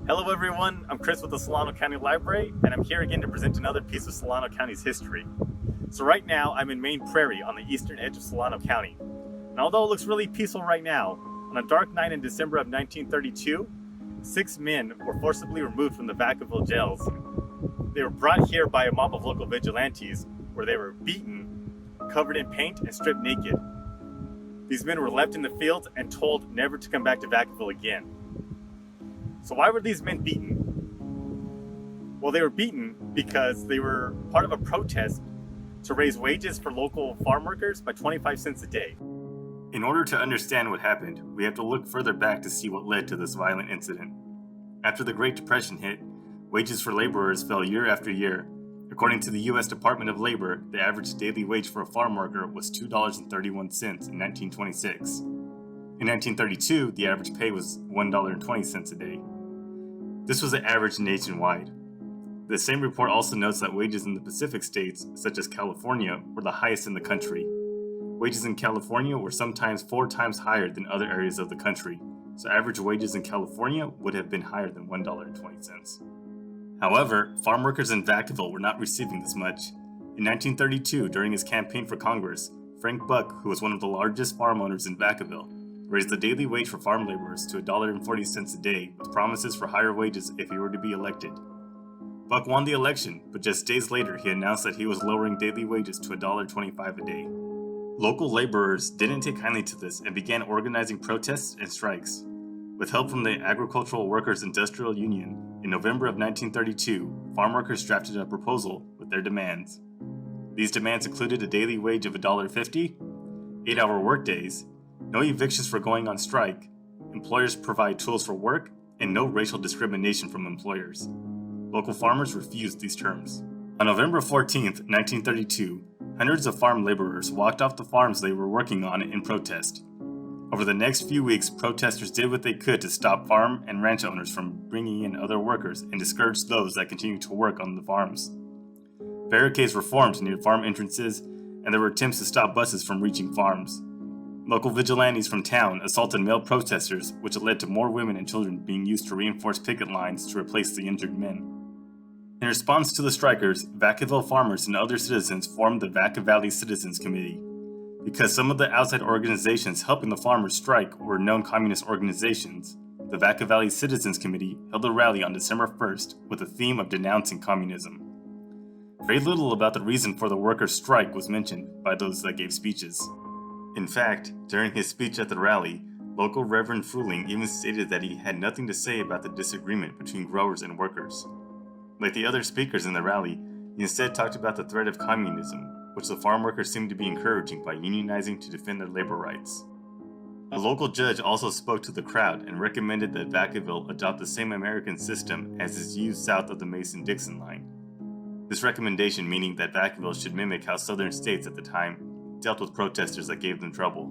Hello everyone, I'm Chris with the Solano County Library, and I'm here again to present another piece of Solano County's history. So right now, I'm in Main Prairie on the eastern edge of Solano County. And although it looks really peaceful right now, on a dark night in December of 1932, 6 men were forcibly removed from the Vacaville jails. They were brought here by a mob of local vigilantes, where they were beaten, covered in paint, and stripped naked. These men were left in the fields and told never to come back to Vacaville again. So why were these men beaten? Well, they were beaten because they were part of a protest to raise wages for local farm workers by 25 cents a day. In order to understand what happened, we have to look further back to see what led to this violent incident. After the Great Depression hit, wages for laborers fell year after year. According to the U.S. Department of Labor, the average daily wage for a farm worker was $2.31 in 1926. In 1932, the average pay was $1.20 a day. This was the average nationwide. The same report also notes that wages in the Pacific states, such as California, were the highest in the country. Wages in California were sometimes 4 times higher than other areas of the country, so average wages in California would have been higher than $1.20. However, farm workers in Vacaville were not receiving this much. In 1932, during his campaign for Congress, Frank Buck, who was one of the largest farm owners in Vacaville, raised the daily wage for farm laborers to $1.40 a day with promises for higher wages if he were to be elected. Buck won the election, but just days later he announced that he was lowering daily wages to $1.25 a day. Local laborers didn't take kindly to this and began organizing protests and strikes. With help from the Agricultural Workers Industrial Union, in November of 1932, farm workers drafted a proposal with their demands. These demands included a daily wage of $1.50, 8-hour workdays, no evictions for going on strike, employers provide tools for work, and no racial discrimination from employers. Local farmers refused these terms. On November 14, 1932, hundreds of farm laborers walked off the farms they were working on in protest. Over the next few weeks, protesters did what they could to stop farm and ranch owners from bringing in other workers and discourage those that continued to work on the farms. Barricades were formed near farm entrances, and there were attempts to stop buses from reaching farms. Local vigilantes from town assaulted male protesters, which led to more women and children being used to reinforce picket lines to replace the injured men. In response to the strikers, Vacaville farmers and other citizens formed the Vacaville Citizens Committee. Because some of the outside organizations helping the farmers strike were known communist organizations, the Vacaville Citizens Committee held a rally on December 1st with the theme of denouncing communism. Very little about the reason for the workers' strike was mentioned by those that gave speeches. In fact, during his speech at the rally, local Reverend Fruling even stated that he had nothing to say about the disagreement between growers and workers. Like the other speakers in the rally, he instead talked about the threat of communism, which the farm workers seemed to be encouraging by unionizing to defend their labor rights. A local judge also spoke to the crowd and recommended that Vacaville adopt the same American system as is used south of the Mason-Dixon line. This recommendation meaning that Vacaville should mimic how southern states at the time dealt with protesters that gave them trouble.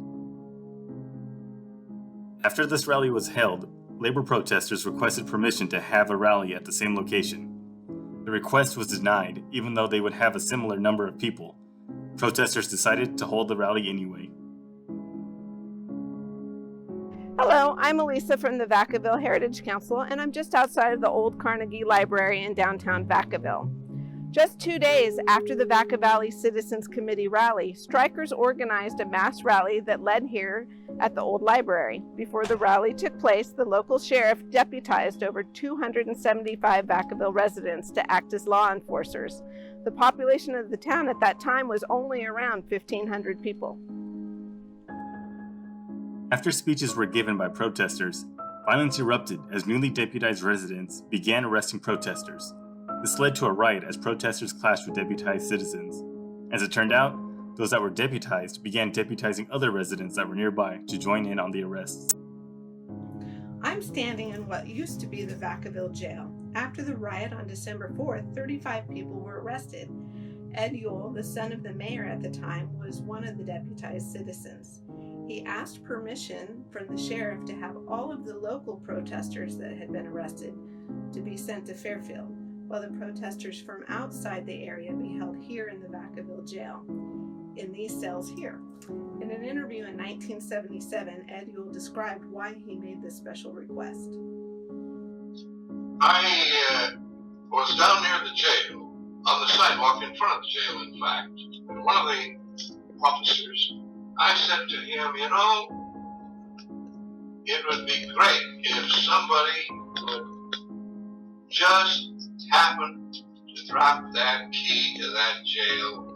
After this rally was held, labor protesters requested permission to have a rally at the same location. The request was denied, even though they would have a similar number of people. Protesters decided to hold the rally anyway. Hello, I'm Elisa from the Vacaville Heritage Council, and I'm just outside of the old Carnegie Library in downtown Vacaville. Just 2 days after the Vacaville Citizens Committee rally, strikers organized a mass rally that led here at the old library. Before the rally took place, the local sheriff deputized over 275 Vacaville residents to act as law enforcers. The population of the town at that time was only around 1,500 people. After speeches were given by protesters, violence erupted as newly deputized residents began arresting protesters. This led to a riot as protesters clashed with deputized citizens. As it turned out, those that were deputized began deputizing other residents that were nearby to join in on the arrests. I'm standing in what used to be the Vacaville jail. After the riot on December 4th, 35 people were arrested. Ed Yule, the son of the mayor at the time, was one of the deputized citizens. He asked permission from the sheriff to have all of the local protesters that had been arrested to be sent to Fairfield, while the protesters from outside the area be held here in the Vacaville jail, in these cells here. In an interview in 1977, Ed Yule described why he made this special request. I was down near the jail, on the sidewalk in front of the jail, in fact. And one of the officers, I said to him, you know, it would be great if somebody would just happen to drop that key to that jail.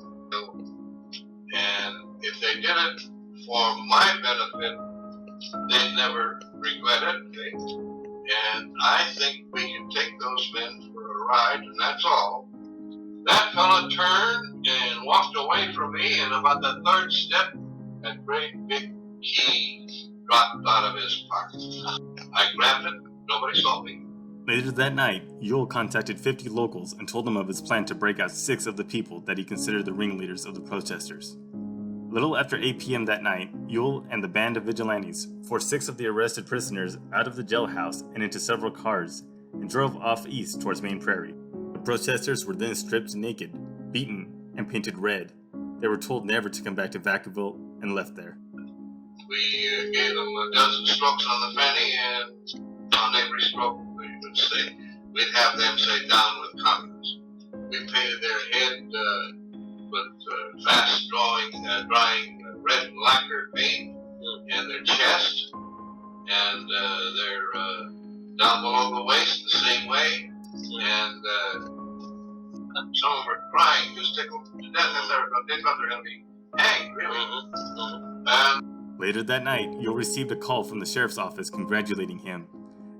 And if they did it for my benefit, they'd never regret it. And I think we can take those men for a ride, and that's all. That fella turned and walked away from me, and about the third step, that great big key dropped out of his pocket. I grabbed it. Nobody saw me. Later that night, Yule contacted 50 locals and told them of his plan to break out 6 of the people that he considered the ringleaders of the protesters. Little after 8 p.m. that night, Yule and the band of vigilantes forced 6 of the arrested prisoners out of the jailhouse and into several cars and drove off east towards Main Prairie. The protesters were then stripped naked, beaten, and painted red. They were told never to come back to Vacaville and left there. We gave them a dozen strokes on the fanny, and on every stroke we'd have them say, down with communism. We painted their head with fast drying red lacquer paint, and their chest, and their down below the waist the same way, and some of them were crying, just tickled to death, and they thought they were going to be hanged, really. Later that night, Yule received a call from the sheriff's office congratulating him,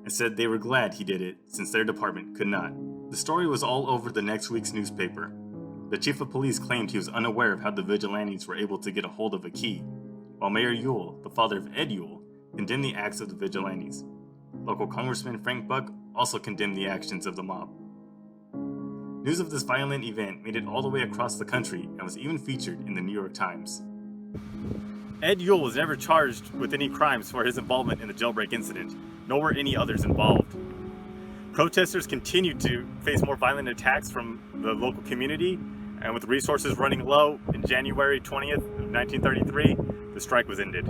and said they were glad he did it since their department could not. The story was all over the next week's newspaper. The chief of police claimed he was unaware of how the vigilantes were able to get a hold of a key, while Mayor Yule, the father of Ed Yule, condemned the acts of the vigilantes. Local Congressman Frank Buck also condemned the actions of the mob. News of this violent event made it all the way across the country and was even featured in the New York Times. Ed Yule was never charged with any crimes for his involvement in the jailbreak incident, nor were any others involved. Protesters continued to face more violent attacks from the local community, and with resources running low, in January 20th of 1933, the strike was ended.